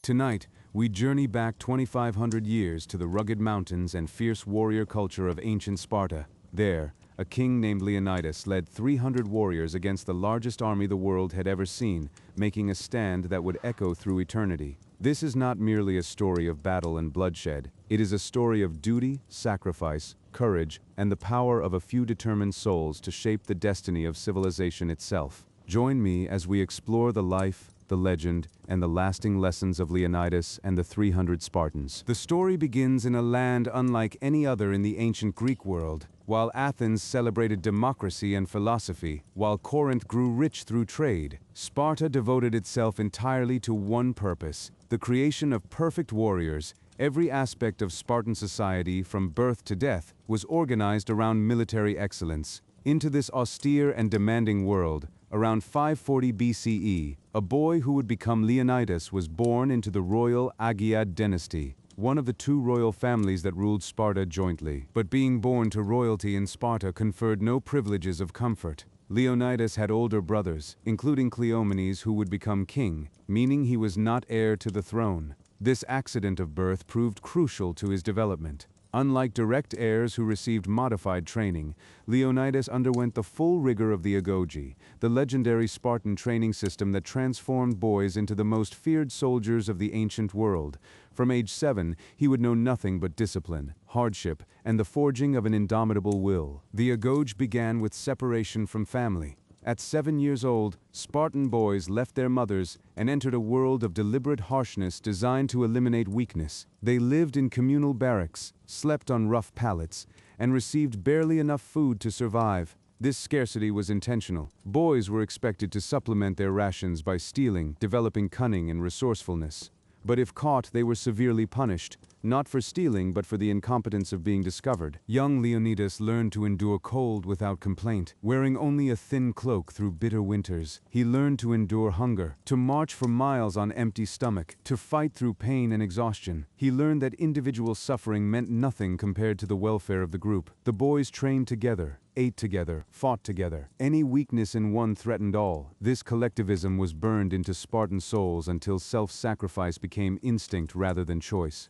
Tonight, we journey back 2,500 years to the rugged mountains and fierce warrior culture of ancient Sparta. There, a king named Leonidas led 300 warriors against the largest army the world had ever seen, making a stand that would echo through eternity. This is not merely a story of battle and bloodshed. It is a story of duty, sacrifice, courage, and the power of a few determined souls to shape the destiny of civilization itself. Join me as we explore the life, the legend, and the lasting lessons of Leonidas and the 300 Spartans. The story begins in a land unlike any other in the ancient Greek world. While Athens celebrated democracy and philosophy, while Corinth grew rich through trade, Sparta devoted itself entirely to one purpose: the creation of perfect warriors. Every aspect of Spartan society, from birth to death, was organized around military excellence. Into this austere and demanding world, around 540 BCE, a boy who would become Leonidas was born into the royal Agiad dynasty, one of the two royal families that ruled Sparta jointly. But being born to royalty in Sparta conferred no privileges of comfort. Leonidas had older brothers, including Cleomenes, who would become king, meaning he was not heir to the throne. This accident of birth proved crucial to his development. Unlike direct heirs who received modified training, Leonidas underwent the full rigor of the agoge, the legendary Spartan training system that transformed boys into the most feared soldiers of the ancient world. From age 7, he would know nothing but discipline, hardship, and the forging of an indomitable will. The agoge began with separation from family. At 7 years old, Spartan boys left their mothers and entered a world of deliberate harshness designed to eliminate weakness. They lived in communal barracks, slept on rough pallets, and received barely enough food to survive. This scarcity was intentional. Boys were expected to supplement their rations by stealing, developing cunning and resourcefulness. But if caught, they were severely punished, not for stealing but for the incompetence of being discovered. Young Leonidas learned to endure cold without complaint, wearing only a thin cloak through bitter winters. He learned to endure hunger, to march for miles on empty stomach, to fight through pain and exhaustion. He learned that individual suffering meant nothing compared to the welfare of the group. The boys trained together, ate together, fought together. Any weakness in one threatened all. This collectivism was burned into Spartan souls until self-sacrifice became instinct rather than choice.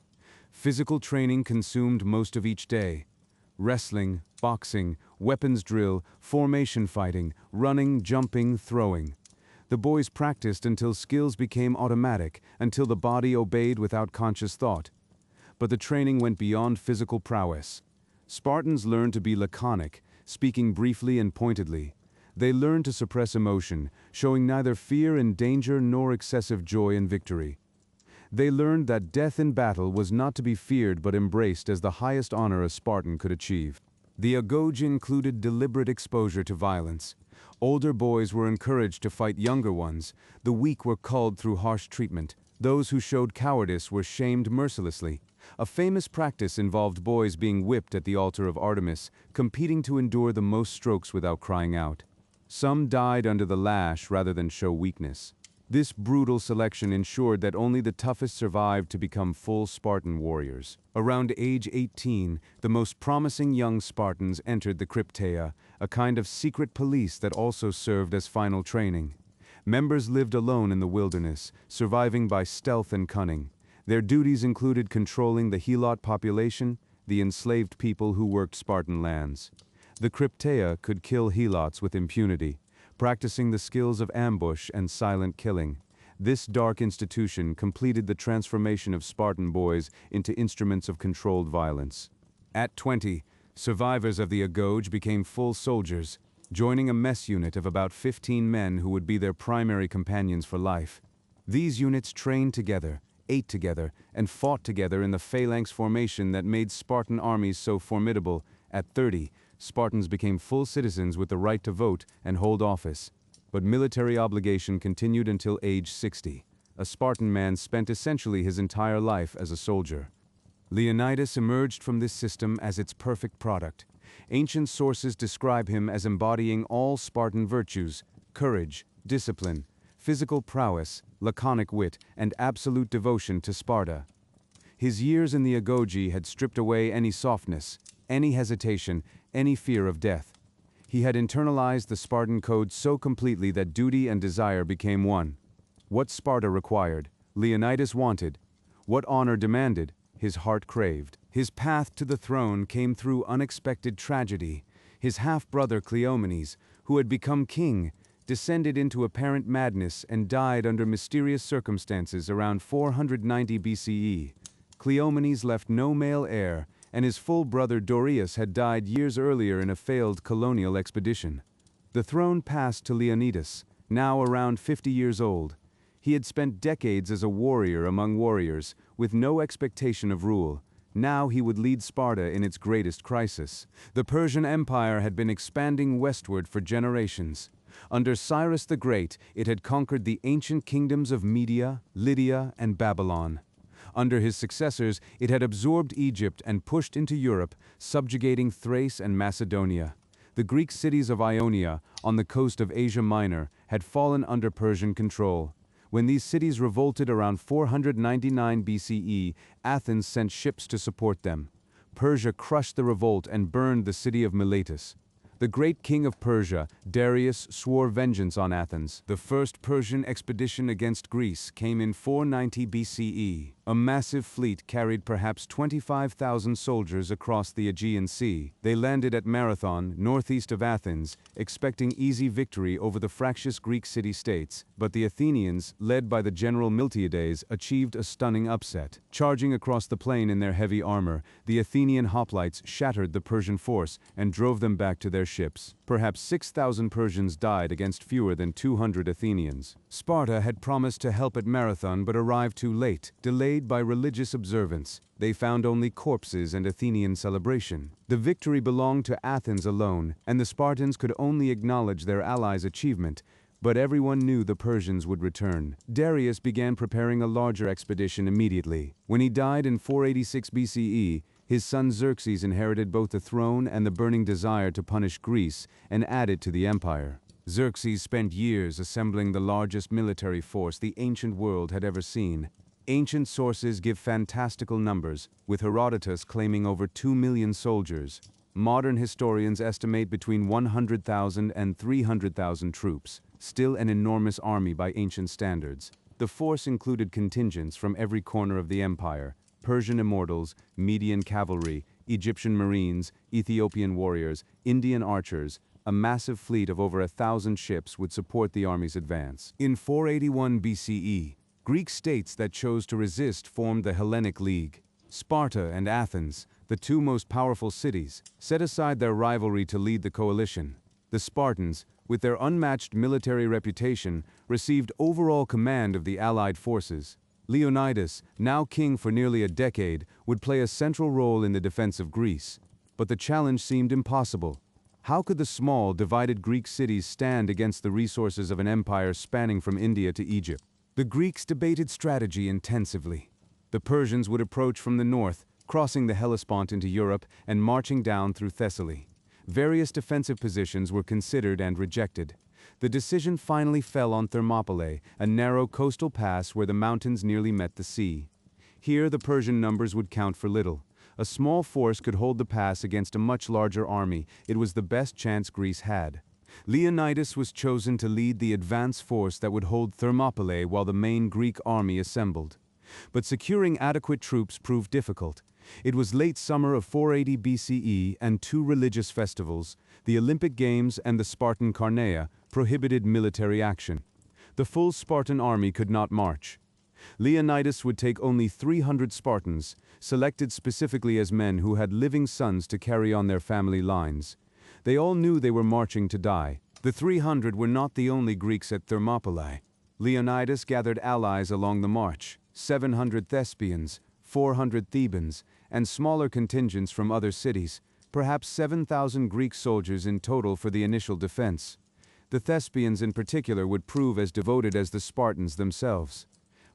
Physical training consumed most of each day. Wrestling, boxing, weapons drill, formation fighting, running, jumping, throwing. The boys practiced until skills became automatic, until the body obeyed without conscious thought. But the training went beyond physical prowess. Spartans learned to be laconic, speaking briefly and pointedly. They learned to suppress emotion, showing neither fear in danger nor excessive joy in victory. They learned that death in battle was not to be feared but embraced as the highest honor a Spartan could achieve. The agoge included deliberate exposure to violence. Older boys were encouraged to fight younger ones. The weak were culled through harsh treatment. Those who showed cowardice were shamed mercilessly. A famous practice involved boys being whipped at the altar of Artemis, competing to endure the most strokes without crying out. Some died under the lash rather than show weakness. This brutal selection ensured that only the toughest survived to become full Spartan warriors. Around age 18, the most promising young Spartans entered the Crypteia, a kind of secret police that also served as final training. Members lived alone in the wilderness, surviving by stealth and cunning. Their duties included controlling the Helot population, the enslaved people who worked Spartan lands. The Crypteia could kill Helots with impunity, practicing the skills of ambush and silent killing. This dark institution completed the transformation of Spartan boys into instruments of controlled violence. At 20, survivors of the agoge became full soldiers, joining a mess unit of about 15 men who would be their primary companions for life. These units trained together, ate together, and fought together in the phalanx formation that made Spartan armies so formidable. At 30, Spartans became full citizens with the right to vote and hold office. But military obligation continued until age 60. A Spartan man spent essentially his entire life as a soldier. Leonidas emerged from this system as its perfect product. Ancient sources describe him as embodying all Spartan virtues: courage, discipline, physical prowess, laconic wit, and absolute devotion to Sparta. His years in the agoge had stripped away any softness, any hesitation, any fear of death. He had internalized the Spartan code so completely that duty and desire became one. What Sparta required, Leonidas wanted, what honor demanded, his heart craved. His path to the throne came through unexpected tragedy. His half-brother Cleomenes, who had become king, descended into apparent madness and died under mysterious circumstances around 490 BCE. Cleomenes left no male heir, and his full brother Dorius had died years earlier in a failed colonial expedition. The throne passed to Leonidas, now around 50 years old. He had spent decades as a warrior among warriors, with no expectation of rule. Now he would lead Sparta in its greatest crisis. The Persian Empire had been expanding westward for generations. Under Cyrus the Great, it had conquered the ancient kingdoms of Media, Lydia, and Babylon. Under his successors, it had absorbed Egypt and pushed into Europe, subjugating Thrace and Macedonia. The Greek cities of Ionia, on the coast of Asia Minor, had fallen under Persian control. When these cities revolted around 499 BCE, Athens sent ships to support them. Persia crushed the revolt and burned the city of Miletus. The great king of Persia, Darius, swore vengeance on Athens. The first Persian expedition against Greece came in 490 BCE. A massive fleet carried perhaps 25,000 soldiers across the Aegean Sea. They landed at Marathon, northeast of Athens, expecting easy victory over the fractious Greek city-states. But the Athenians, led by the general Miltiades, achieved a stunning upset. Charging across the plain in their heavy armor, the Athenian hoplites shattered the Persian force and drove them back to their ships. Perhaps 6,000 Persians died against fewer than 200 Athenians. Sparta had promised to help at Marathon but arrived too late, delayed by religious observance. They found only corpses and Athenian celebration. The victory belonged to Athens alone, and the Spartans could only acknowledge their allies' achievement, but everyone knew the Persians would return. Darius began preparing a larger expedition immediately. When he died in 486 BCE, his son Xerxes inherited both the throne and the burning desire to punish Greece and add it to the empire. Xerxes spent years assembling the largest military force the ancient world had ever seen. Ancient sources give fantastical numbers, with Herodotus claiming over 2 million soldiers. Modern historians estimate between 100,000 and 300,000 troops, still an enormous army by ancient standards. The force included contingents from every corner of the empire: Persian immortals, Median cavalry, Egyptian marines, Ethiopian warriors, Indian archers. A massive fleet of over 1,000 ships would support the army's advance. In 481 BCE, Greek states that chose to resist formed the Hellenic League. Sparta and Athens, the two most powerful cities, set aside their rivalry to lead the coalition. The Spartans, with their unmatched military reputation, received overall command of the allied forces. Leonidas, now king for nearly a decade, would play a central role in the defense of Greece. But the challenge seemed impossible. How could the small, divided Greek cities stand against the resources of an empire spanning from India to Egypt? The Greeks debated strategy intensively. The Persians would approach from the north, crossing the Hellespont into Europe and marching down through Thessaly. Various defensive positions were considered and rejected. The decision finally fell on Thermopylae, a narrow coastal pass where the mountains nearly met the sea. Here the Persian numbers would count for little. A small force could hold the pass against a much larger army. It was the best chance Greece had. Leonidas was chosen to lead the advance force that would hold Thermopylae while the main Greek army assembled. But securing adequate troops proved difficult. It was late summer of 480 BCE, and two religious festivals, the Olympic Games and the Spartan Carneia, prohibited military action. The full Spartan army could not march. Leonidas would take only 300 Spartans, selected specifically as men who had living sons to carry on their family lines. They all knew they were marching to die. The 300 were not the only Greeks at Thermopylae. Leonidas gathered allies along the march: 700 Thespians, 400 Thebans, and smaller contingents from other cities, perhaps 7,000 Greek soldiers in total for the initial defense. The Thespians in particular would prove as devoted as the Spartans themselves.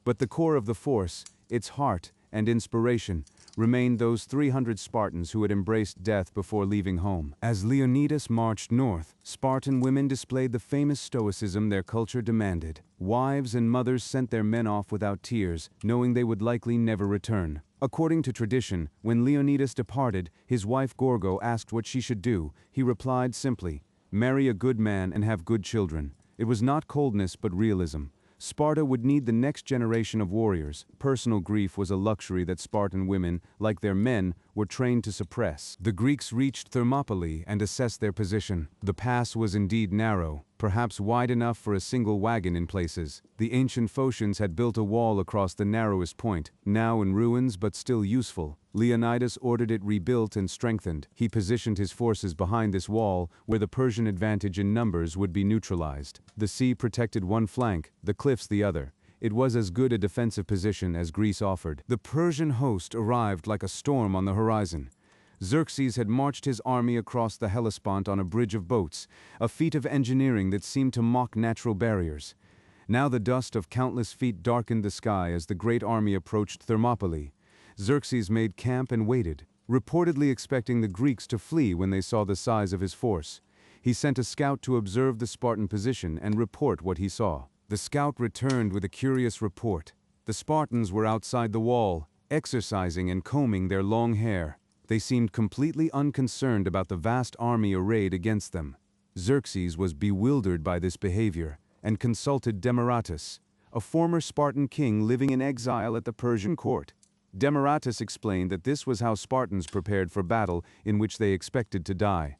But the core of the force, its heart and inspiration, remained those 300 Spartans who had embraced death before leaving home. As Leonidas marched north, Spartan women displayed the famous stoicism their culture demanded. Wives and mothers sent their men off without tears, knowing they would likely never return. According to tradition, when Leonidas departed, his wife Gorgo asked what she should do. He replied simply, "Marry a good man and have good children." It was not coldness but realism. Sparta would need the next generation of warriors. Personal grief was a luxury that Spartan women, like their men, were trained to suppress. The Greeks reached Thermopylae and assessed their position. The pass was indeed narrow, perhaps wide enough for a single wagon in places. The ancient Phocians had built a wall across the narrowest point, now in ruins but still useful. Leonidas ordered it rebuilt and strengthened. He positioned his forces behind this wall, where the Persian advantage in numbers would be neutralized. The sea protected one flank, the cliffs the other. It was as good a defensive position as Greece offered. The Persian host arrived like a storm on the horizon. Xerxes had marched his army across the Hellespont on a bridge of boats, a feat of engineering that seemed to mock natural barriers. Now the dust of countless feet darkened the sky as the great army approached Thermopylae. Xerxes made camp and waited, reportedly expecting the Greeks to flee when they saw the size of his force. He sent a scout to observe the Spartan position and report what he saw. The scout returned with a curious report. The Spartans were outside the wall, exercising and combing their long hair. They seemed completely unconcerned about the vast army arrayed against them. Xerxes was bewildered by this behavior and consulted Demaratus, a former Spartan king living in exile at the Persian court. Demaratus explained that this was how Spartans prepared for battle in which they expected to die.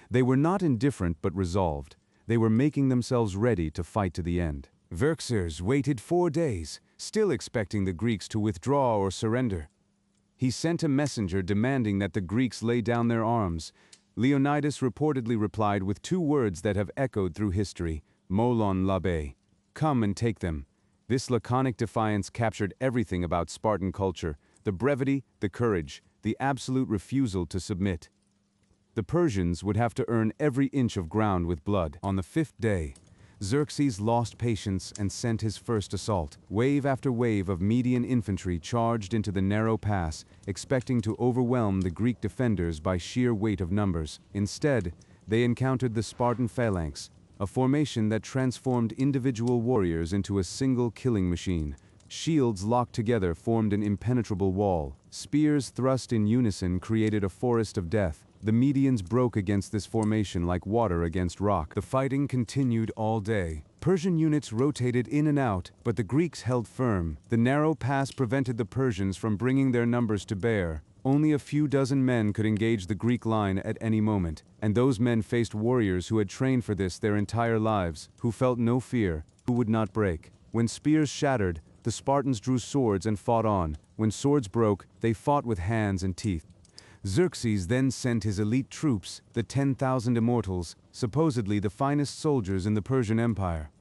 They were not indifferent but resolved. They were making themselves ready to fight to the end. Xerxes waited 4 days, still expecting the Greeks to withdraw or surrender. He sent a messenger demanding that the Greeks lay down their arms. Leonidas reportedly replied with 2 words that have echoed through history, molon labe, come and take them. This laconic defiance captured everything about Spartan culture, the brevity, the courage, the absolute refusal to submit. The Persians would have to earn every inch of ground with blood. On the 5th day, Xerxes lost patience and sent his first assault. Wave after wave of Median infantry charged into the narrow pass, expecting to overwhelm the Greek defenders by sheer weight of numbers. Instead, they encountered the Spartan phalanx, a formation that transformed individual warriors into a single killing machine. Shields locked together formed an impenetrable wall. Spears thrust in unison created a forest of death. The Medians broke against this formation like water against rock. The fighting continued all day. Persian units rotated in and out, but the Greeks held firm. The narrow pass prevented the Persians from bringing their numbers to bear. Only a few dozen men could engage the Greek line at any moment, and those men faced warriors who had trained for this their entire lives, who felt no fear, who would not break. When spears shattered, the Spartans drew swords and fought on. When swords broke, they fought with hands and teeth. Xerxes then sent his elite troops, the 10,000 immortals, supposedly the finest soldiers in the Persian Empire.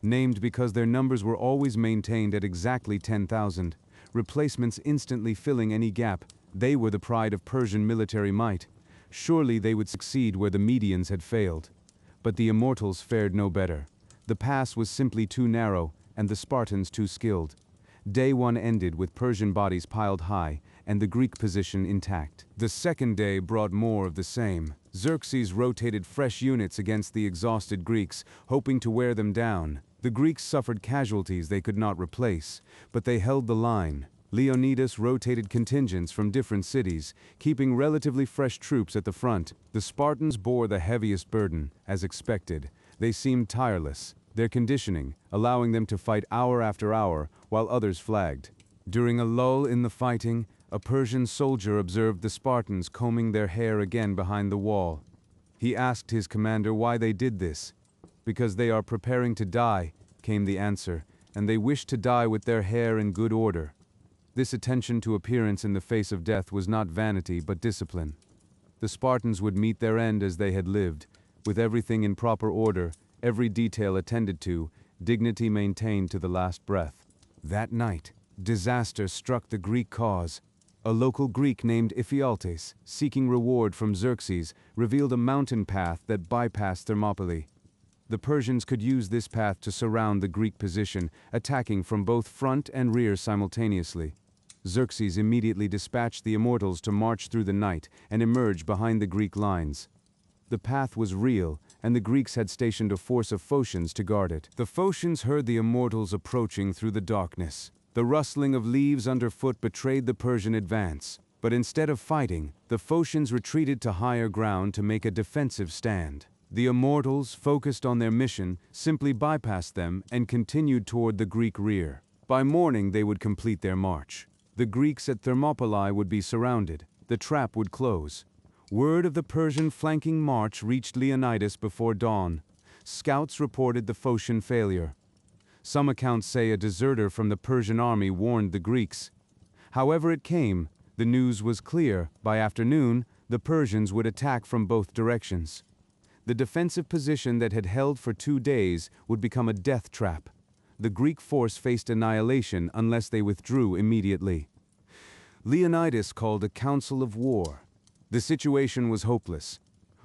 Named because their numbers were always maintained at exactly 10,000, replacements instantly filling any gap. They were the pride of Persian military might. Surely they would succeed where the Medians had failed. But the immortals fared no better. The pass was simply too narrow, and the Spartans too skilled. Day 1 ended with Persian bodies piled high, and the Greek position intact. The second day brought more of the same. Xerxes rotated fresh units against the exhausted Greeks, hoping to wear them down. The Greeks suffered casualties they could not replace, but they held the line. Leonidas rotated contingents from different cities, keeping relatively fresh troops at the front. The Spartans bore the heaviest burden, as expected. They seemed tireless, their conditioning allowing them to fight hour after hour while others flagged. During a lull in the fighting, a Persian soldier observed the Spartans combing their hair again behind the wall. He asked his commander why they did this. "Because they are preparing to die," came the answer, "and they wish to die with their hair in good order." This attention to appearance in the face of death was not vanity but discipline. The Spartans would meet their end as they had lived, with everything in proper order, every detail attended to, dignity maintained to the last breath. That night, disaster struck the Greek cause. A local Greek named Ephialtes, seeking reward from Xerxes, revealed a mountain path that bypassed Thermopylae. The Persians could use this path to surround the Greek position, attacking from both front and rear simultaneously. Xerxes immediately dispatched the immortals to march through the night and emerge behind the Greek lines. The path was real, and the Greeks had stationed a force of Phocians to guard it. The Phocians heard the immortals approaching through the darkness. The rustling of leaves underfoot betrayed the Persian advance. But instead of fighting, the Phocians retreated to higher ground to make a defensive stand. The immortals, focused on their mission, simply bypassed them and continued toward the Greek rear. By morning they would complete their march. The Greeks at Thermopylae would be surrounded. The trap would close. Word of the Persian flanking march reached Leonidas before dawn. Scouts reported the Phocian failure. Some accounts say a deserter from the Persian army warned the Greeks. However it came, the news was clear. By afternoon, the Persians would attack from both directions. The defensive position that had held for 2 days would become a death trap. The Greek force faced annihilation unless they withdrew immediately. Leonidas called a council of war. The situation was hopeless.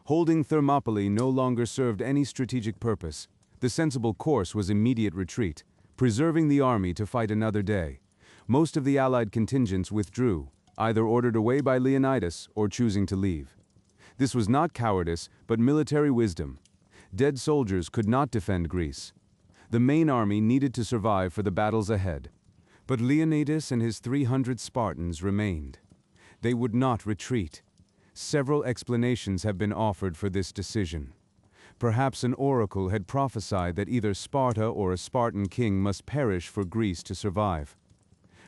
Holding Thermopylae no longer served any strategic purpose. The sensible course was immediate retreat, preserving the army to fight another day. Most of the Allied contingents withdrew, either ordered away by Leonidas or choosing to leave. This was not cowardice, but military wisdom. Dead soldiers could not defend Greece. The main army needed to survive for the battles ahead. But Leonidas and his 300 Spartans remained. They would not retreat. Several explanations have been offered for this decision. Perhaps an oracle had prophesied that either Sparta or a Spartan king must perish for Greece to survive.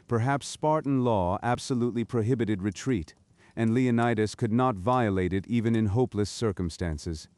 Perhaps Spartan law absolutely prohibited retreat, and Leonidas could not violate it even in hopeless circumstances.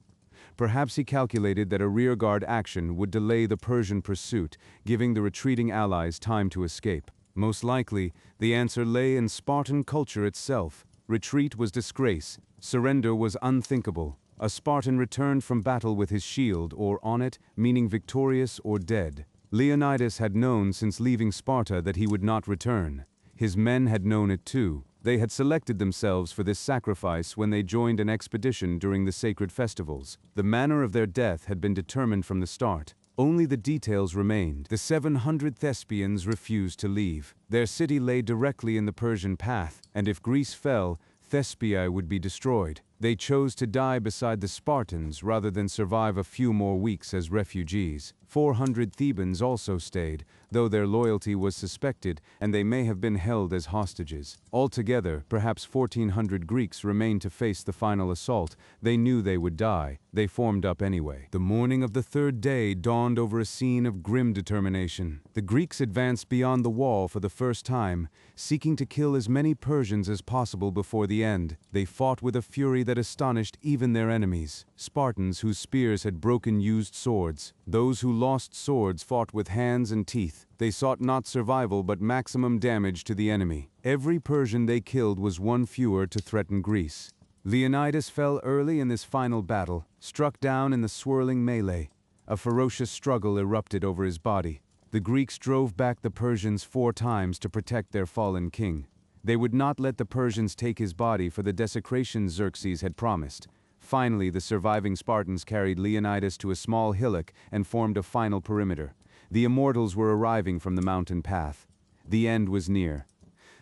Perhaps he calculated that a rearguard action would delay the Persian pursuit, giving the retreating allies time to escape. Most likely, the answer lay in Spartan culture itself. Retreat was disgrace. Surrender was unthinkable. A Spartan returned from battle with his shield, or on it, meaning victorious or dead. Leonidas had known since leaving Sparta that he would not return. His men had known it too. They had selected themselves for this sacrifice when they joined an expedition during the sacred festivals. The manner of their death had been determined from the start. Only the details remained. The 700 Thespians refused to leave. Their city lay directly in the Persian path, and if Greece fell, Thespiae would be destroyed. They chose to die beside the Spartans rather than survive a few more weeks as refugees. 400 Thebans also stayed, though their loyalty was suspected and they may have been held as hostages. Altogether, perhaps 1,400 Greeks remained to face the final assault. They knew they would die. They formed up anyway. The morning of the third day dawned over a scene of grim determination. The Greeks advanced beyond the wall for the first time, seeking to kill as many Persians as possible before the end. They fought with a fury that astonished even their enemies. Spartans whose spears had broken used swords. Those who lost swords fought with hands and teeth. They sought not survival but maximum damage to the enemy. Every Persian they killed was one fewer to threaten Greece. Leonidas fell early in this final battle, struck down in the swirling melee. A ferocious struggle erupted over his body. The Greeks drove back the Persians 4 times to protect their fallen king. They would not let the Persians take his body for the desecration Xerxes had promised. Finally, the surviving Spartans carried Leonidas to a small hillock and formed a final perimeter. The immortals were arriving from the mountain path. The end was near.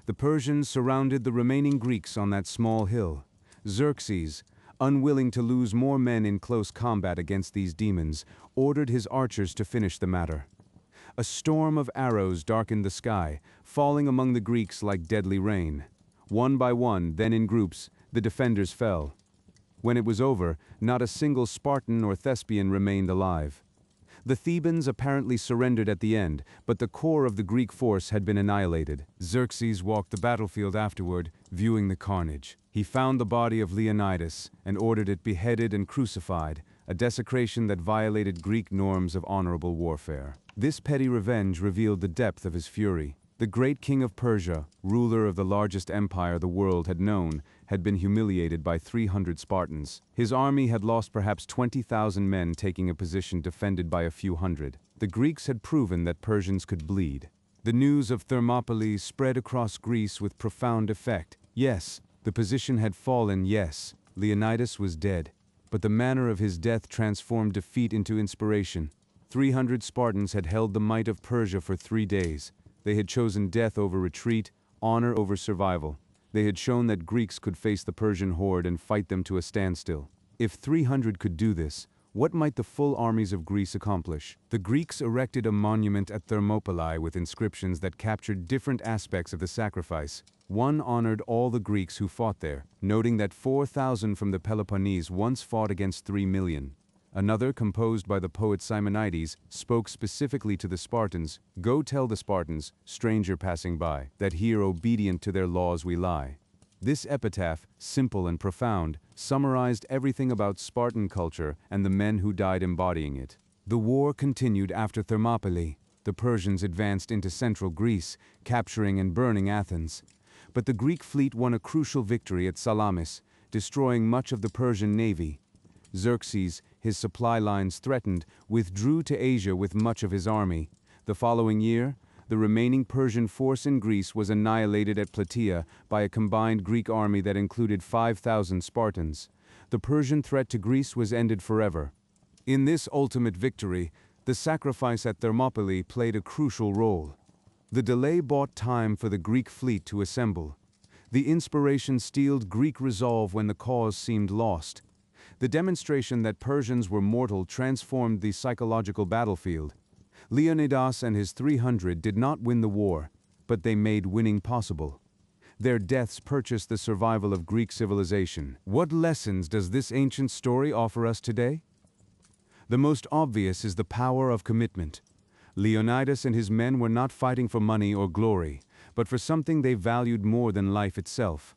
The Persians surrounded the remaining Greeks on that small hill. Xerxes, unwilling to lose more men in close combat against these demons, ordered his archers to finish the matter. A storm of arrows darkened the sky, falling among the Greeks like deadly rain. One by one, then in groups, the defenders fell. When it was over, not a single Spartan or Thespian remained alive. The Thebans apparently surrendered at the end, but the core of the Greek force had been annihilated. Xerxes walked the battlefield afterward, viewing the carnage. He found the body of Leonidas and ordered it beheaded and crucified, a desecration that violated Greek norms of honorable warfare. This petty revenge revealed the depth of his fury. The great king of Persia, ruler of the largest empire the world had known, had been humiliated by 300 Spartans. His army had lost perhaps 20,000 men taking a position defended by a few hundred. The Greeks had proven that Persians could bleed. The news of Thermopylae spread across Greece with profound effect. Yes, the position had fallen, yes, Leonidas was dead. But the manner of his death transformed defeat into inspiration. 300 Spartans had held the might of Persia for 3 days. They had chosen death over retreat, honor over survival. They had shown that Greeks could face the Persian horde and fight them to a standstill. If 300 could do this, what might the full armies of Greece accomplish? The Greeks erected a monument at Thermopylae with inscriptions that captured different aspects of the sacrifice. One honored all the Greeks who fought there, noting that 4,000 from the Peloponnese once fought against 3 million. Another, composed by the poet Simonides, spoke specifically to the Spartans, "Go tell the Spartans, stranger passing by, that here obedient to their laws we lie." This epitaph, simple and profound, summarized everything about Spartan culture and the men who died embodying it. The war continued after Thermopylae. The Persians advanced into central Greece, capturing and burning Athens. But the Greek fleet won a crucial victory at Salamis, destroying much of the Persian navy. Xerxes, his supply lines threatened, withdrew to Asia with much of his army. The following year, the remaining Persian force in Greece was annihilated at Plataea by a combined Greek army that included 5,000 Spartans. The Persian threat to Greece was ended forever. In this ultimate victory, the sacrifice at Thermopylae played a crucial role. The delay bought time for the Greek fleet to assemble. The inspiration steeled Greek resolve when the cause seemed lost. The demonstration that Persians were mortal transformed the psychological battlefield. Leonidas and his 300 did not win the war, but they made winning possible. Their deaths purchased the survival of Greek civilization. What lessons does this ancient story offer us today? The most obvious is the power of commitment. Leonidas and his men were not fighting for money or glory, but for something they valued more than life itself.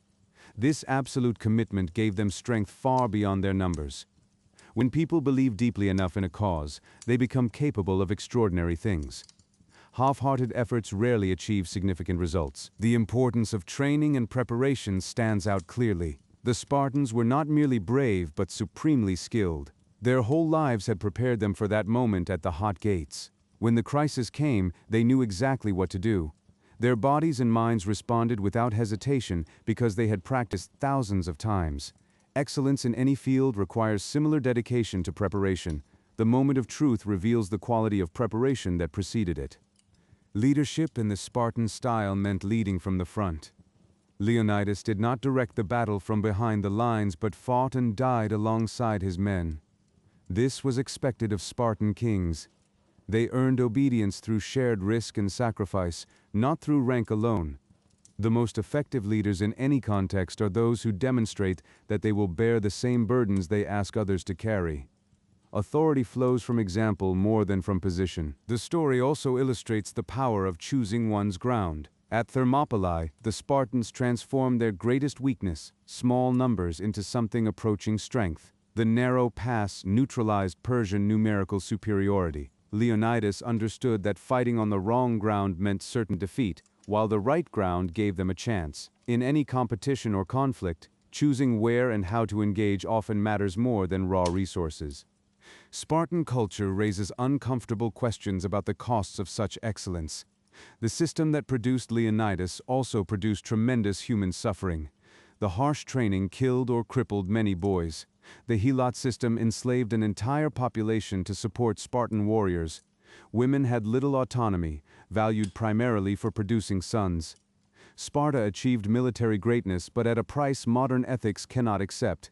This absolute commitment gave them strength far beyond their numbers. When people believe deeply enough in a cause, they become capable of extraordinary things. Half-hearted efforts rarely achieve significant results. The importance of training and preparation stands out clearly. The Spartans were not merely brave, but supremely skilled. Their whole lives had prepared them for that moment at the hot gates. When the crisis came, they knew exactly what to do. Their bodies and minds responded without hesitation because they had practiced thousands of times. Excellence in any field requires similar dedication to preparation. The moment of truth reveals the quality of preparation that preceded it. Leadership in the Spartan style meant leading from the front. Leonidas did not direct the battle from behind the lines, but fought and died alongside his men. This was expected of Spartan kings. They earned obedience through shared risk and sacrifice, not through rank alone. The most effective leaders in any context are those who demonstrate that they will bear the same burdens they ask others to carry. Authority flows from example more than from position. The story also illustrates the power of choosing one's ground. At Thermopylae, the Spartans transformed their greatest weakness, small numbers, into something approaching strength. The narrow pass neutralized Persian numerical superiority. Leonidas understood that fighting on the wrong ground meant certain defeat, while the right ground gave them a chance. In any competition or conflict, choosing where and how to engage often matters more than raw resources. Spartan culture raises uncomfortable questions about the costs of such excellence. The system that produced Leonidas also produced tremendous human suffering. The harsh training killed or crippled many boys. The helot system enslaved an entire population to support Spartan warriors. Women had little autonomy, valued primarily for producing sons. Sparta achieved military greatness, but at a price modern ethics cannot accept.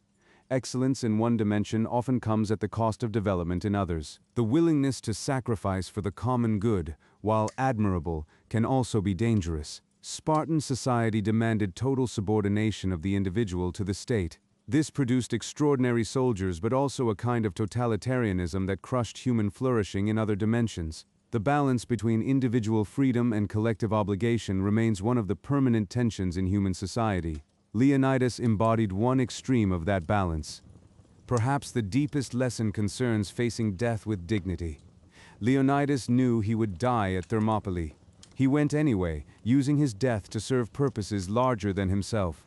Excellence in one dimension often comes at the cost of development in others. The willingness to sacrifice for the common good, while admirable, can also be dangerous. Spartan society demanded total subordination of the individual to the state. This produced extraordinary soldiers, but also a kind of totalitarianism that crushed human flourishing in other dimensions. The balance between individual freedom and collective obligation remains one of the permanent tensions in human society. Leonidas embodied one extreme of that balance. Perhaps the deepest lesson concerns facing death with dignity. Leonidas knew he would die at Thermopylae. He went anyway, using his death to serve purposes larger than himself.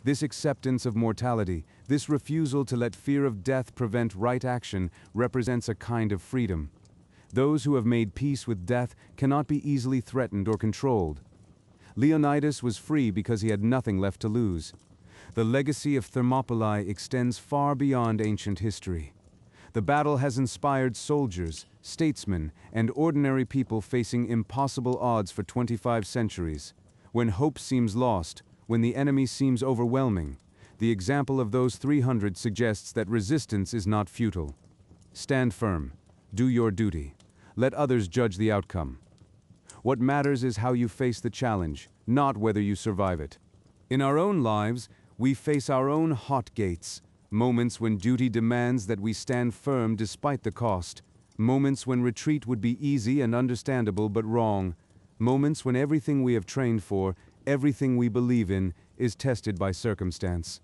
This acceptance of mortality, this refusal to let fear of death prevent right action, represents a kind of freedom. Those who have made peace with death cannot be easily threatened or controlled. Leonidas was free because he had nothing left to lose. The legacy of Thermopylae extends far beyond ancient history. The battle has inspired soldiers, statesmen, and ordinary people facing impossible odds for 25 centuries. When hope seems lost, when the enemy seems overwhelming, the example of those 300 suggests that resistance is not futile. Stand firm. Do your duty. Let others judge the outcome. What matters is how you face the challenge, not whether you survive it. In our own lives, we face our own hot gates, moments when duty demands that we stand firm despite the cost, moments when retreat would be easy and understandable but wrong, moments when everything we have trained for, everything we believe in, is tested by circumstance.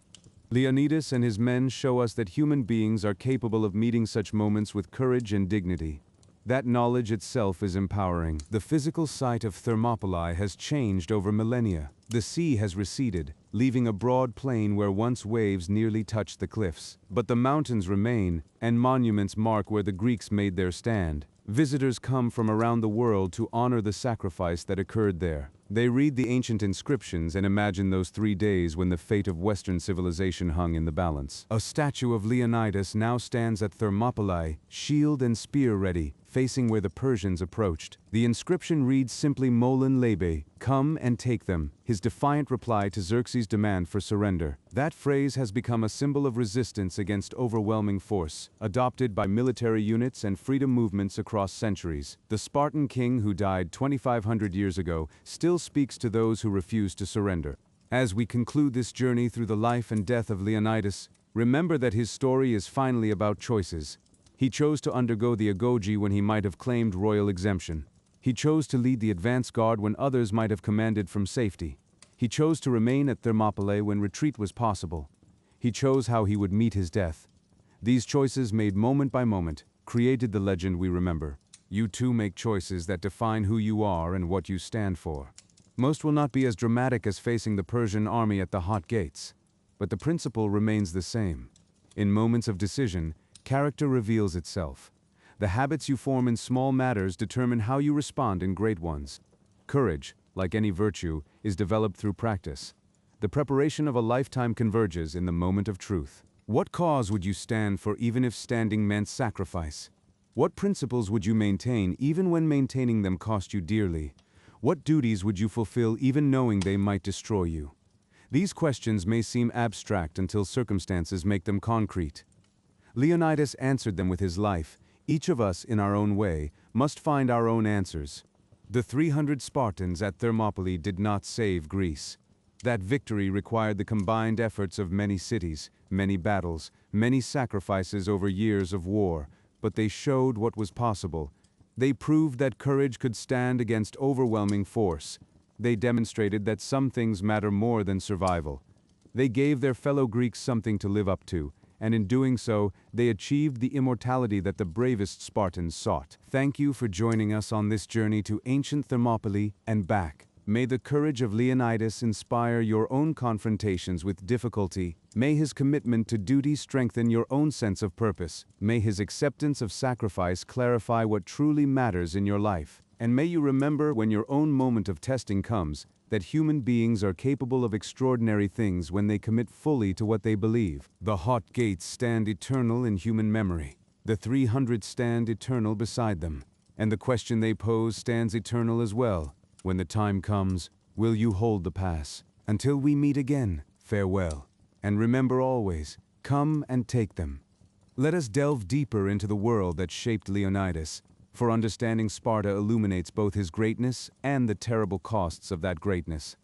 Leonidas and his men show us that human beings are capable of meeting such moments with courage and dignity. That knowledge itself is empowering. The physical site of Thermopylae has changed over millennia. The sea has receded, leaving a broad plain where once waves nearly touched the cliffs. But the mountains remain, and monuments mark where the Greeks made their stand. Visitors come from around the world to honor the sacrifice that occurred there. They read the ancient inscriptions and imagine those 3 days when the fate of Western civilization hung in the balance. A statue of Leonidas now stands at Thermopylae, shield and spear ready, facing where the Persians approached. The inscription reads simply "Molin Lebe," come and take them, his defiant reply to Xerxes' demand for surrender. That phrase has become a symbol of resistance against overwhelming force, adopted by military units and freedom movements across centuries. The Spartan king who died 2,500 years ago still speaks to those who refuse to surrender. As we conclude this journey through the life and death of Leonidas, remember that his story is finally about choices. He chose to undergo the agoge when he might have claimed royal exemption. He chose to lead the advance guard when others might have commanded from safety. He chose to remain at Thermopylae when retreat was possible. He chose how he would meet his death. These choices, made moment by moment, created the legend we remember. You too make choices that define who you are and what you stand for. Most will not be as dramatic as facing the Persian army at the hot gates, but the principle remains the same. In moments of decision, character reveals itself. The habits you form in small matters determine how you respond in great ones. Courage, like any virtue, is developed through practice. The preparation of a lifetime converges in the moment of truth. What cause would you stand for even if standing meant sacrifice? What principles would you maintain even when maintaining them cost you dearly? What duties would you fulfill even knowing they might destroy you? These questions may seem abstract until circumstances make them concrete. Leonidas answered them with his life. Each of us, in our own way, must find our own answers. The 300 Spartans at Thermopylae did not save Greece. That victory required the combined efforts of many cities, many battles, many sacrifices over years of war, but they showed what was possible. They proved that courage could stand against overwhelming force. They demonstrated that some things matter more than survival. They gave their fellow Greeks something to live up to, and in doing so, they achieved the immortality that the bravest Spartans sought. Thank you for joining us on this journey to ancient Thermopylae and back. May the courage of Leonidas inspire your own confrontations with difficulty. May his commitment to duty strengthen your own sense of purpose. May his acceptance of sacrifice clarify what truly matters in your life. And may you remember, when your own moment of testing comes, that human beings are capable of extraordinary things when they commit fully to what they believe. The hot gates stand eternal in human memory. The 300 stand eternal beside them. And the question they pose stands eternal as well. When the time comes, will you hold the pass? Until we meet again, farewell. And remember always, come and take them. Let us delve deeper into the world that shaped Leonidas, for understanding Sparta illuminates both his greatness and the terrible costs of that greatness.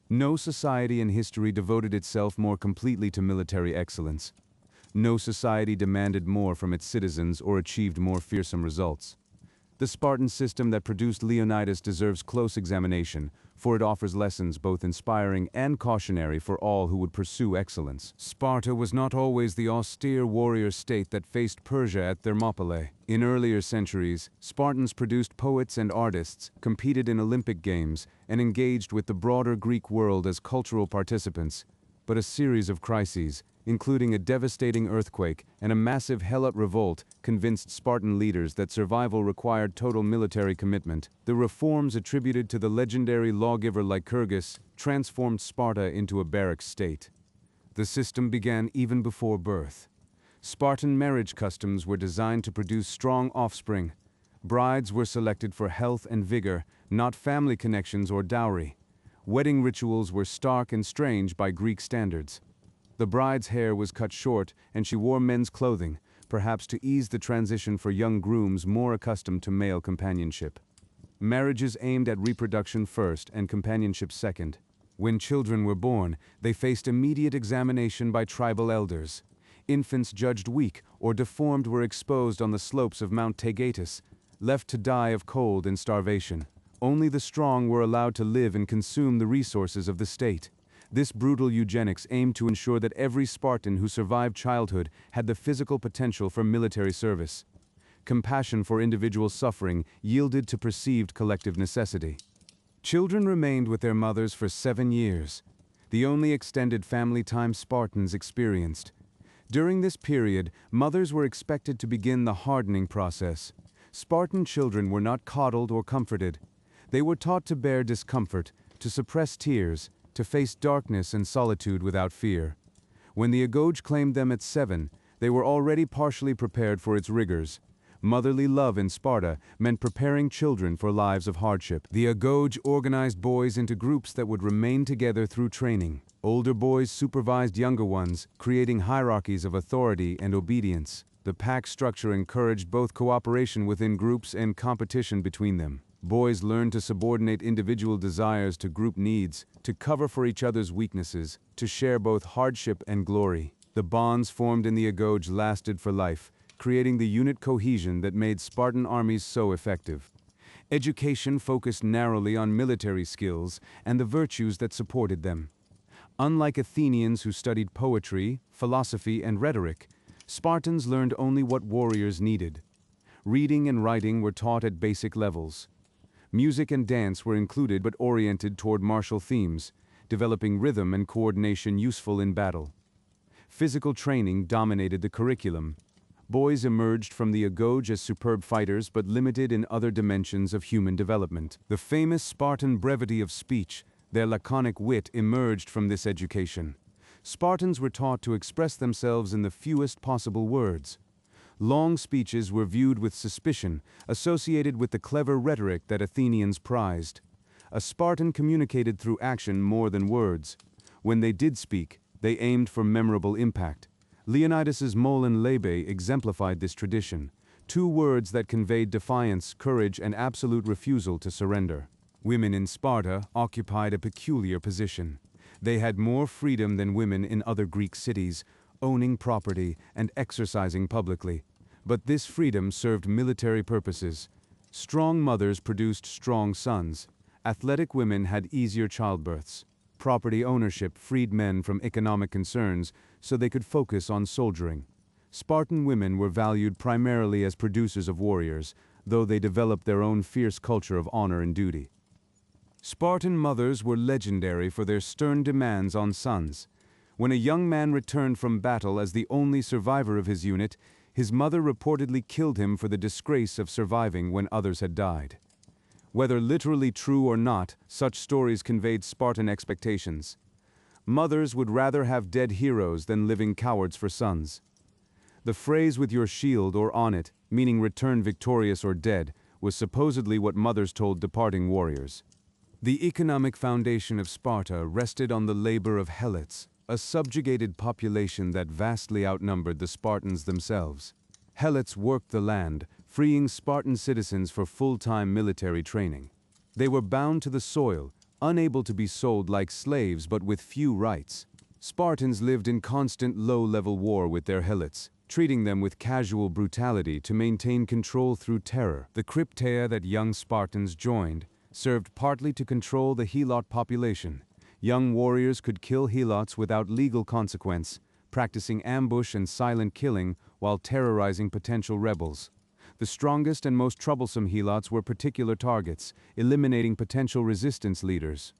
No society in history devoted itself more completely to military excellence. No society demanded more from its citizens or achieved more fearsome results. The Spartan system that produced Leonidas deserves close examination, for it offers lessons both inspiring and cautionary for all who would pursue excellence. Sparta was not always the austere warrior state that faced Persia at Thermopylae. In earlier centuries, Spartans produced poets and artists, competed in Olympic Games, and engaged with the broader Greek world as cultural participants. But a series of crises, including a devastating earthquake and a massive Helot revolt, convinced Spartan leaders that survival required total military commitment. The reforms attributed to the legendary lawgiver Lycurgus transformed Sparta into a barrack state. The system began even before birth. Spartan marriage customs were designed to produce strong offspring. Brides were selected for health and vigor, not family connections or dowry. Wedding rituals were stark and strange by Greek standards. The bride's hair was cut short, and she wore men's clothing, perhaps to ease the transition for young grooms more accustomed to male companionship. Marriages aimed at reproduction first and companionship second. When children were born, they faced immediate examination by tribal elders. Infants judged weak or deformed were exposed on the slopes of Mount Taygetus, left to die of cold and starvation. Only the strong were allowed to live and consume the resources of the state. This brutal eugenics aimed to ensure that every Spartan who survived childhood had the physical potential for military service. Compassion for individual suffering yielded to perceived collective necessity. Children remained with their mothers for 7 years, the only extended family time Spartans experienced. During this period, mothers were expected to begin the hardening process. Spartan children were not coddled or comforted. They were taught to bear discomfort, to suppress tears, to face darkness and solitude without fear. When the agoge claimed them at 7, they were already partially prepared for its rigors. Motherly love in Sparta meant preparing children for lives of hardship. The agoge organized boys into groups that would remain together through training. Older boys supervised younger ones, creating hierarchies of authority and obedience. The pack structure encouraged both cooperation within groups and competition between them. Boys learned to subordinate individual desires to group needs, to cover for each other's weaknesses, to share both hardship and glory. The bonds formed in the agoge lasted for life, creating the unit cohesion that made Spartan armies so effective. Education focused narrowly on military skills and the virtues that supported them. Unlike Athenians who studied poetry, philosophy, and rhetoric, Spartans learned only what warriors needed. Reading and writing were taught at basic levels. Music and dance were included but oriented toward martial themes, developing rhythm and coordination useful in battle. Physical training dominated the curriculum. Boys emerged from the agoge as superb fighters but limited in other dimensions of human development. The famous Spartan brevity of speech, their laconic wit, emerged from this education. Spartans were taught to express themselves in the fewest possible words. Long speeches were viewed with suspicion, associated with the clever rhetoric that Athenians prized. A Spartan communicated through action more than words. When they did speak, they aimed for memorable impact. Leonidas's Molon Lebe exemplified this tradition, 2 words that conveyed defiance, courage, and absolute refusal to surrender. Women in Sparta occupied a peculiar position. They had more freedom than women in other Greek cities, owning property and exercising publicly. But this freedom served military purposes. Strong mothers produced strong sons. Athletic women had easier childbirths. Property ownership freed men from economic concerns so they could focus on soldiering. Spartan women were valued primarily as producers of warriors, though they developed their own fierce culture of honor and duty. Spartan mothers were legendary for their stern demands on sons. When a young man returned from battle as the only survivor of his unit, his mother reportedly killed him for the disgrace of surviving when others had died. Whether literally true or not, such stories conveyed Spartan expectations. Mothers would rather have dead heroes than living cowards for sons. The phrase "with your shield or on it," meaning return victorious or dead, was supposedly what mothers told departing warriors. The economic foundation of Sparta rested on the labor of helots, a subjugated population that vastly outnumbered the Spartans themselves. Helots worked the land, freeing Spartan citizens for full-time military training. They were bound to the soil, unable to be sold like slaves but with few rights. Spartans lived in constant low-level war with their helots, treating them with casual brutality to maintain control through terror. The crypteia that young Spartans joined served partly to control the helot population. Young warriors could kill helots without legal consequence, practicing ambush and silent killing while terrorizing potential rebels. The strongest and most troublesome helots were particular targets, eliminating potential resistance leaders.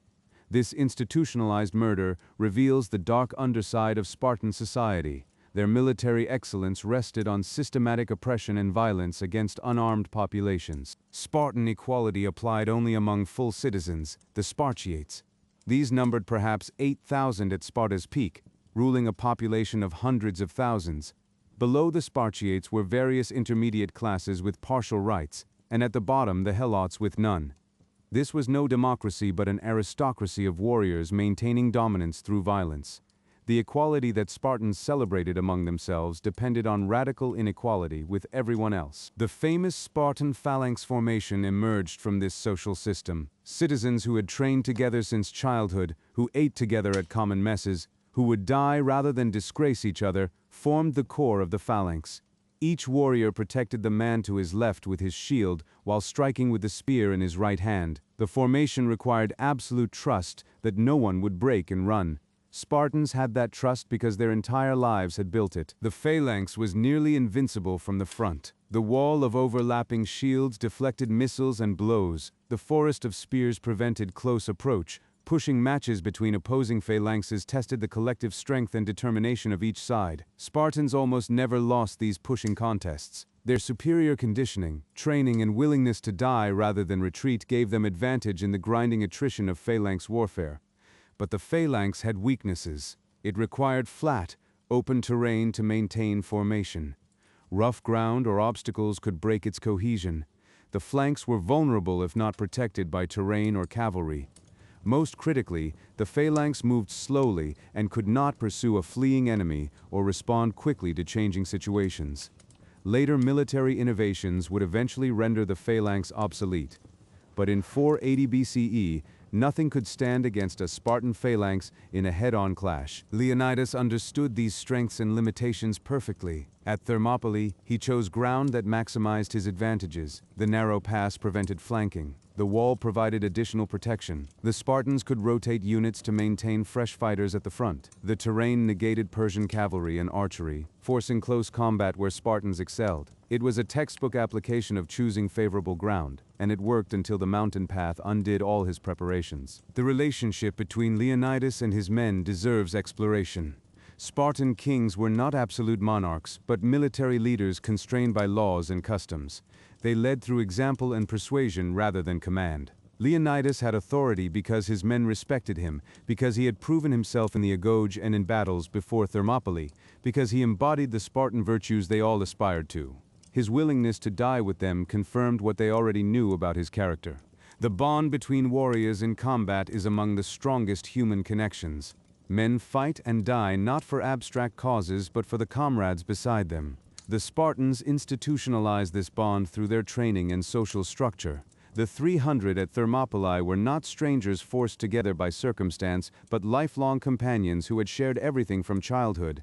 This institutionalized murder reveals the dark underside of Spartan society. Their military excellence rested on systematic oppression and violence against unarmed populations. Spartan equality applied only among full citizens, the Spartiates. These numbered perhaps 8,000 at Sparta's peak, ruling a population of hundreds of thousands. Below the Spartiates were various intermediate classes with partial rights, and at the bottom the helots with none. This was no democracy but an aristocracy of warriors maintaining dominance through violence. The equality that Spartans celebrated among themselves depended on radical inequality with everyone else. The famous Spartan phalanx formation emerged from this social system. Citizens who had trained together since childhood, who ate together at common messes, who would die rather than disgrace each other, formed the core of the phalanx. Each warrior protected the man to his left with his shield while striking with the spear in his right hand. The formation required absolute trust that no one would break and run. Spartans had that trust because their entire lives had built it. The phalanx was nearly invincible from the front. The wall of overlapping shields deflected missiles and blows. The forest of spears prevented close approach. Pushing matches between opposing phalanxes tested the collective strength and determination of each side. Spartans almost never lost these pushing contests. Their superior conditioning, training, and willingness to die rather than retreat gave them advantage in the grinding attrition of phalanx warfare. But the phalanx had weaknesses. It required flat, open terrain to maintain formation. Rough ground or obstacles could break its cohesion. The flanks were vulnerable if not protected by terrain or cavalry. Most critically, the phalanx moved slowly and could not pursue a fleeing enemy or respond quickly to changing situations. Later military innovations would eventually render the phalanx obsolete. But in 480 BCE, nothing could stand against a Spartan phalanx in a head-on clash. Leonidas understood these strengths and limitations perfectly. At Thermopylae, he chose ground that maximized his advantages. The narrow pass prevented flanking. The wall provided additional protection. The Spartans could rotate units to maintain fresh fighters at the front. The terrain negated Persian cavalry and archery, forcing close combat where Spartans excelled. It was a textbook application of choosing favorable ground, and it worked until the mountain path undid all his preparations. The relationship between Leonidas and his men deserves exploration. Spartan kings were not absolute monarchs, but military leaders constrained by laws and customs. They led through example and persuasion rather than command. Leonidas had authority because his men respected him, because he had proven himself in the agoge and in battles before Thermopylae, because he embodied the Spartan virtues they all aspired to. His willingness to die with them confirmed what they already knew about his character. The bond between warriors in combat is among the strongest human connections. Men fight and die not for abstract causes but for the comrades beside them. The Spartans institutionalized this bond through their training and social structure. The 300 at Thermopylae were not strangers forced together by circumstance, but lifelong companions who had shared everything from childhood.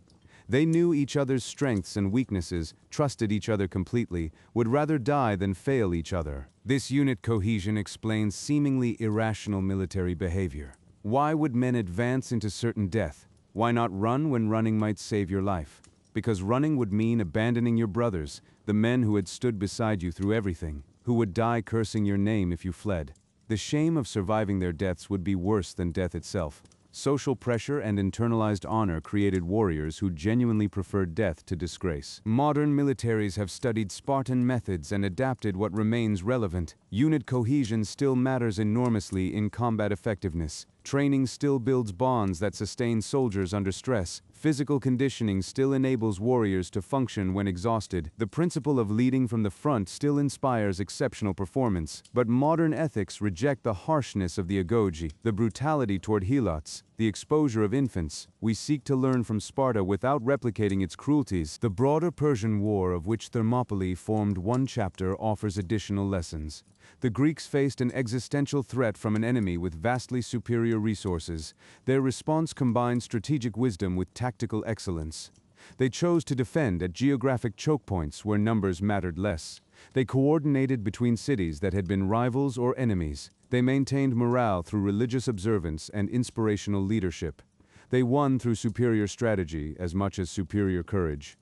They knew each other's strengths and weaknesses, trusted each other completely, would rather die than fail each other. This unit cohesion explains seemingly irrational military behavior. Why would men advance into certain death? Why not run when running might save your life? Because running would mean abandoning your brothers, the men who had stood beside you through everything, who would die cursing your name if you fled. The shame of surviving their deaths would be worse than death itself. Social pressure and internalized honor created warriors who genuinely preferred death to disgrace. Modern militaries have studied Spartan methods and adapted what remains relevant. Unit cohesion still matters enormously in combat effectiveness. Training still builds bonds that sustain soldiers under stress. Physical conditioning still enables warriors to function when exhausted. The principle of leading from the front still inspires exceptional performance. But modern ethics reject the harshness of the agoge, the brutality toward helots, the exposure of infants. We seek to learn from Sparta without replicating its cruelties. The broader Persian War, of which Thermopylae formed one chapter, offers additional lessons. The Greeks faced an existential threat from an enemy with vastly superior resources. Their response combined strategic wisdom with tactical excellence. They chose to defend at geographic choke points where numbers mattered less. They coordinated between cities that had been rivals or enemies. They maintained morale through religious observance and inspirational leadership. They won through superior strategy as much as superior courage.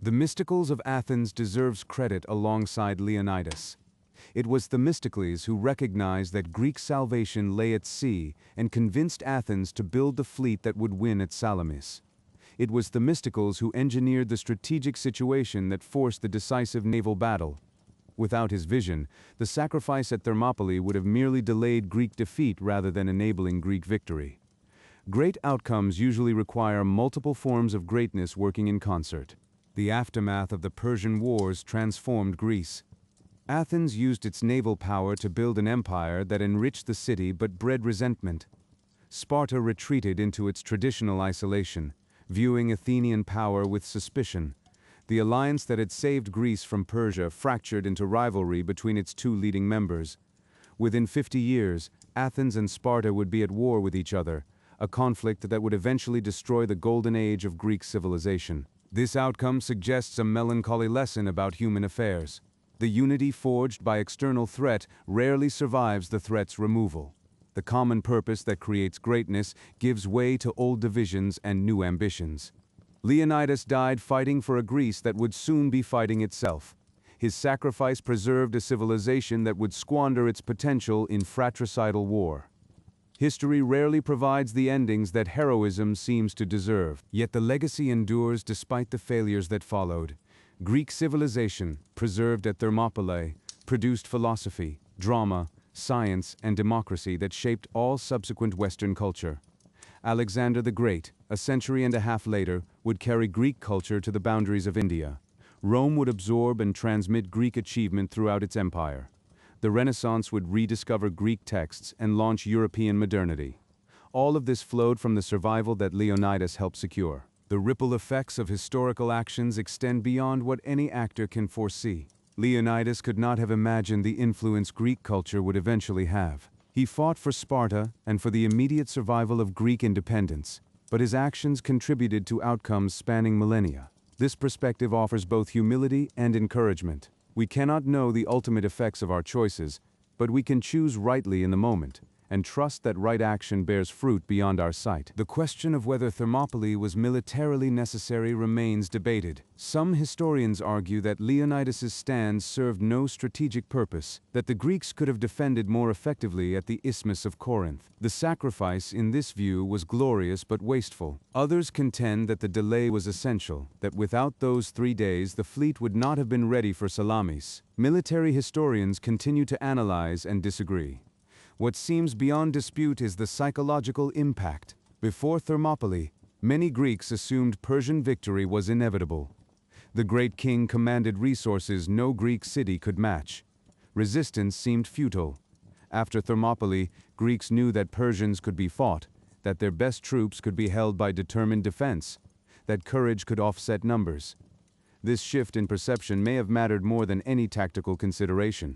The Mysticles of Athens deserves credit alongside Leonidas. It was Themistocles who recognized that Greek salvation lay at sea and convinced Athens to build the fleet that would win at Salamis. It was Themistocles who engineered the strategic situation that forced the decisive naval battle. Without his vision, the sacrifice at Thermopylae would have merely delayed Greek defeat rather than enabling Greek victory. Great outcomes usually require multiple forms of greatness working in concert. The aftermath of the Persian Wars transformed Greece. Athens used its naval power to build an empire that enriched the city but bred resentment. Sparta retreated into its traditional isolation, viewing Athenian power with suspicion. The alliance that had saved Greece from Persia fractured into rivalry between its two leading members. Within 50 years, Athens and Sparta would be at war with each other, a conflict that would eventually destroy the golden age of Greek civilization. This outcome suggests a melancholy lesson about human affairs. The unity forged by external threat rarely survives the threat's removal. The common purpose that creates greatness gives way to old divisions and new ambitions. Leonidas died fighting for a Greece that would soon be fighting itself. His sacrifice preserved a civilization that would squander its potential in fratricidal war. History rarely provides the endings that heroism seems to deserve, yet the legacy endures despite the failures that followed. Greek civilization, preserved at Thermopylae, produced philosophy, drama, science, and democracy that shaped all subsequent Western culture. Alexander the Great, a century and a half later, would carry Greek culture to the boundaries of India. Rome would absorb and transmit Greek achievement throughout its empire. The Renaissance would rediscover Greek texts and launch European modernity. All of this flowed from the survival that Leonidas helped secure. The ripple effects of historical actions extend beyond what any actor can foresee. Leonidas could not have imagined the influence Greek culture would eventually have. He fought for Sparta and for the immediate survival of Greek independence, but his actions contributed to outcomes spanning millennia. This perspective offers both humility and encouragement. We cannot know the ultimate effects of our choices, but we can choose rightly in the moment, and trust that right action bears fruit beyond our sight. The question of whether Thermopylae was militarily necessary remains debated. Some historians argue that Leonidas's stand served no strategic purpose, that the Greeks could have defended more effectively at the Isthmus of Corinth. The sacrifice, in this view, was glorious but wasteful. Others contend that the delay was essential, that without those 3 days the fleet would not have been ready for Salamis. Military historians continue to analyze and disagree. What seems beyond dispute is the psychological impact. Before Thermopylae, many Greeks assumed Persian victory was inevitable. The great king commanded resources no Greek city could match. Resistance seemed futile. After Thermopylae, Greeks knew that Persians could be fought, that their best troops could be held by determined defense, that courage could offset numbers. This shift in perception may have mattered more than any tactical consideration.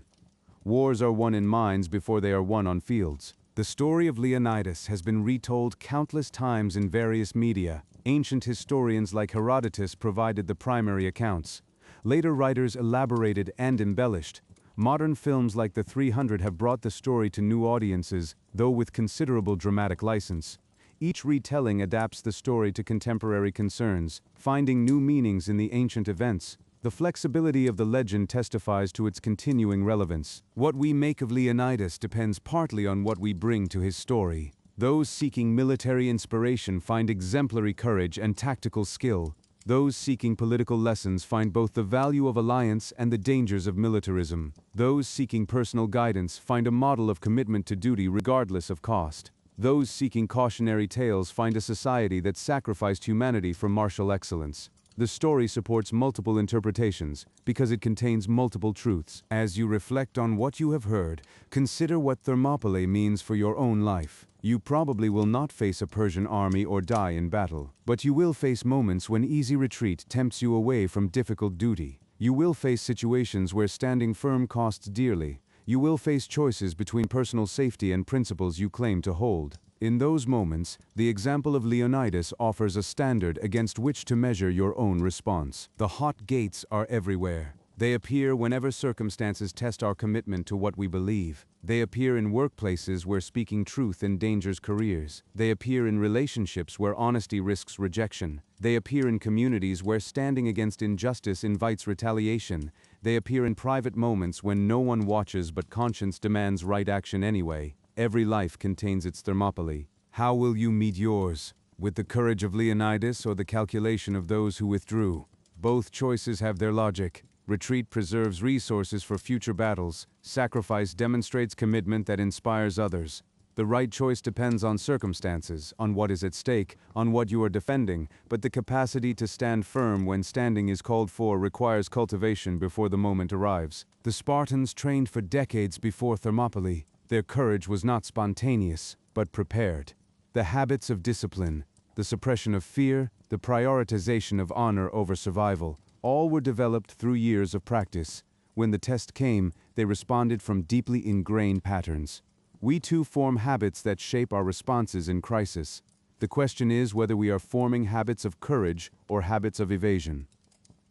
Wars are won in minds before they are won on fields. The story of Leonidas has been retold countless times in various media. Ancient historians like Herodotus provided the primary accounts. Later writers elaborated and embellished. Modern films like The 300 have brought the story to new audiences, though with considerable dramatic license. Each retelling adapts the story to contemporary concerns, finding new meanings in the ancient events. The flexibility of the legend testifies to its continuing relevance. What we make of Leonidas depends partly on what we bring to his story. Those seeking military inspiration find exemplary courage and tactical skill. Those seeking political lessons find both the value of alliance and the dangers of militarism. Those seeking personal guidance find a model of commitment to duty regardless of cost. Those seeking cautionary tales find a society that sacrificed humanity for martial excellence. The story supports multiple interpretations because it contains multiple truths. As you reflect on what you have heard, consider what Thermopylae means for your own life. You probably will not face a Persian army or die in battle, but you will face moments when easy retreat tempts you away from difficult duty. You will face situations where standing firm costs dearly. You will face choices between personal safety and principles you claim to hold. In those moments, the example of Leonidas offers a standard against which to measure your own response. The hot gates are everywhere. They appear whenever circumstances test our commitment to what we believe. They appear in workplaces where speaking truth endangers careers. They appear in relationships where honesty risks rejection. They appear in communities where standing against injustice invites retaliation. They appear in private moments when no one watches but conscience demands right action anyway. Every life contains its Thermopylae. How will you meet yours? With the courage of Leonidas or the calculation of those who withdrew? Both choices have their logic. Retreat preserves resources for future battles. Sacrifice demonstrates commitment that inspires others. The right choice depends on circumstances, on what is at stake, on what you are defending, but the capacity to stand firm when standing is called for requires cultivation before the moment arrives. The Spartans trained for decades before Thermopylae. Their courage was not spontaneous, but prepared. The habits of discipline, the suppression of fear, the prioritization of honor over survival, all were developed through years of practice. When the test came, they responded from deeply ingrained patterns. We too form habits that shape our responses in crisis. The question is whether we are forming habits of courage or habits of evasion.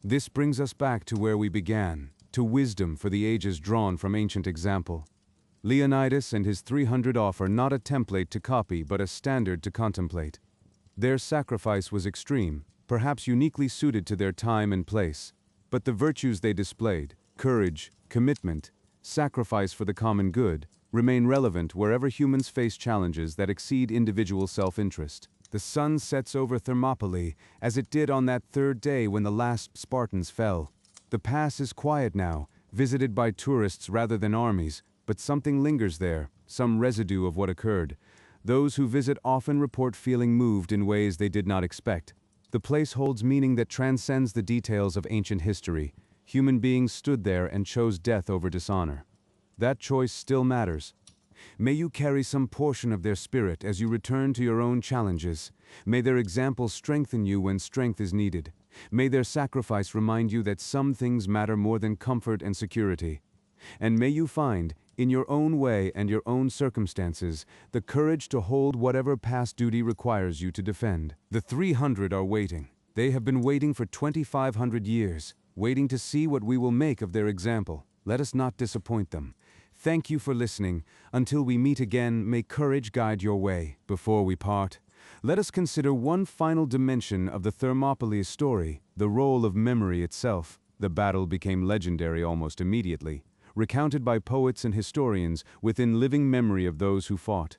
This brings us back to where we began, to wisdom for the ages drawn from ancient example. Leonidas and his 300 offer not a template to copy but a standard to contemplate. Their sacrifice was extreme, perhaps uniquely suited to their time and place. But the virtues they displayed, courage, commitment, sacrifice for the common good, remain relevant wherever humans face challenges that exceed individual self-interest. The sun sets over Thermopylae, as it did on that third day when the last Spartans fell. The pass is quiet now, visited by tourists rather than armies, but something lingers there, some residue of what occurred. Those who visit often report feeling moved in ways they did not expect. The place holds meaning that transcends the details of ancient history. Human beings stood there and chose death over dishonor. That choice still matters. May you carry some portion of their spirit as you return to your own challenges. May their example strengthen you when strength is needed. May their sacrifice remind you that some things matter more than comfort and security. And may you find, in your own way and your own circumstances, the courage to hold whatever past duty requires you to defend. The 300 are waiting. They have been waiting for 2,500 years, waiting to see what we will make of their example. Let us not disappoint them. Thank you for listening. Until we meet again, may courage guide your way. Before we part, let us consider one final dimension of the Thermopylae story, the role of memory itself. The battle became legendary almost immediately, recounted by poets and historians within living memory of those who fought.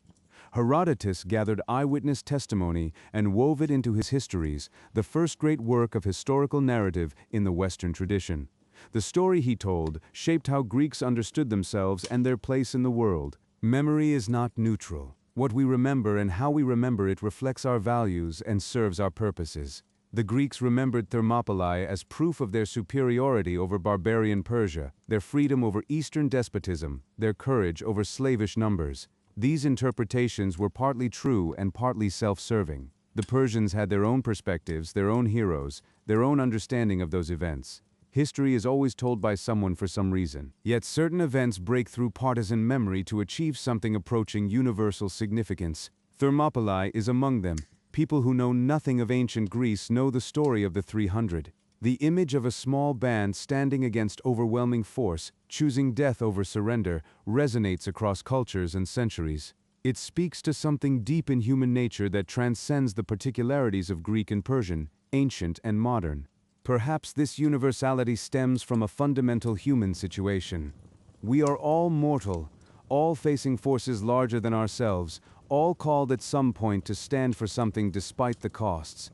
Herodotus gathered eyewitness testimony and wove it into his histories, the first great work of historical narrative in the Western tradition. The story he told shaped how Greeks understood themselves and their place in the world. Memory is not neutral. What we remember and how we remember it reflects our values and serves our purposes. The Greeks remembered Thermopylae as proof of their superiority over barbarian Persia, their freedom over Eastern despotism, their courage over slavish numbers. These interpretations were partly true and partly self-serving. The Persians had their own perspectives, their own heroes, their own understanding of those events. History is always told by someone for some reason. Yet certain events break through partisan memory to achieve something approaching universal significance. Thermopylae is among them. People who know nothing of ancient Greece know the story of the 300. The image of a small band standing against overwhelming force, choosing death over surrender, resonates across cultures and centuries. It speaks to something deep in human nature that transcends the particularities of Greek and Persian, ancient and modern. Perhaps this universality stems from a fundamental human situation. We are all mortal, all facing forces larger than ourselves, all called at some point to stand for something despite the costs.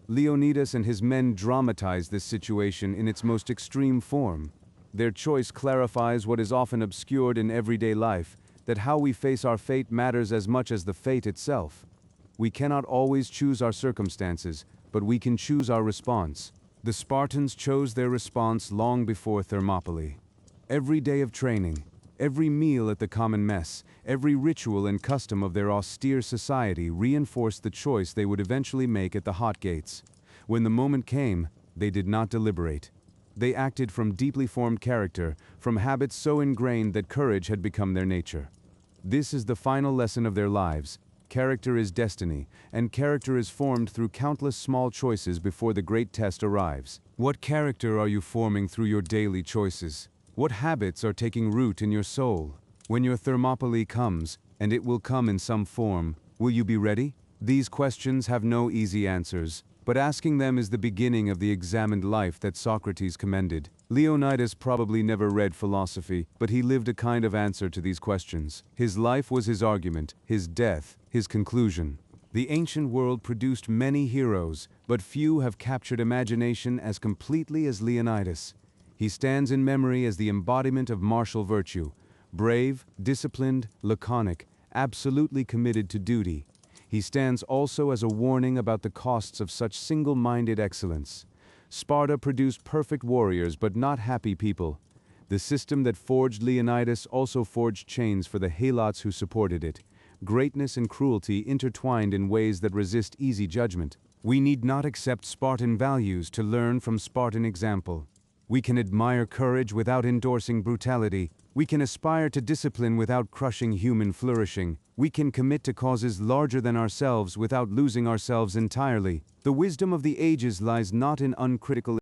Leonidas and his men dramatize this situation in its most extreme form. Their choice clarifies what is often obscured in everyday life, that how we face our fate matters as much as the fate itself. We cannot always choose our circumstances, but we can choose our response. The Spartans chose their response long before Thermopylae. Every day of training, every meal at the common mess, every ritual and custom of their austere society reinforced the choice they would eventually make at the hot gates. When the moment came, they did not deliberate. They acted from deeply formed character, from habits so ingrained that courage had become their nature. This is the final lesson of their lives. Character is destiny, and character is formed through countless small choices before the great test arrives. What character are you forming through your daily choices? What habits are taking root in your soul? When your Thermopylae comes, and it will come in some form, will you be ready? These questions have no easy answers, but asking them is the beginning of the examined life that Socrates commended. Leonidas probably never read philosophy, but he lived a kind of answer to these questions. His life was his argument, his death, his conclusion. The ancient world produced many heroes, but few have captured imagination as completely as Leonidas. He stands in memory as the embodiment of martial virtue, brave, disciplined, laconic, absolutely committed to duty. He stands also as a warning about the costs of such single-minded excellence. Sparta produced perfect warriors but not happy people. The system that forged Leonidas also forged chains for the helots who supported it. Greatness and cruelty intertwined in ways that resist easy judgment. We need not accept Spartan values to learn from Spartan example. We can admire courage without endorsing brutality. We can aspire to discipline without crushing human flourishing. We can commit to causes larger than ourselves without losing ourselves entirely. The wisdom of the ages lies not in uncritical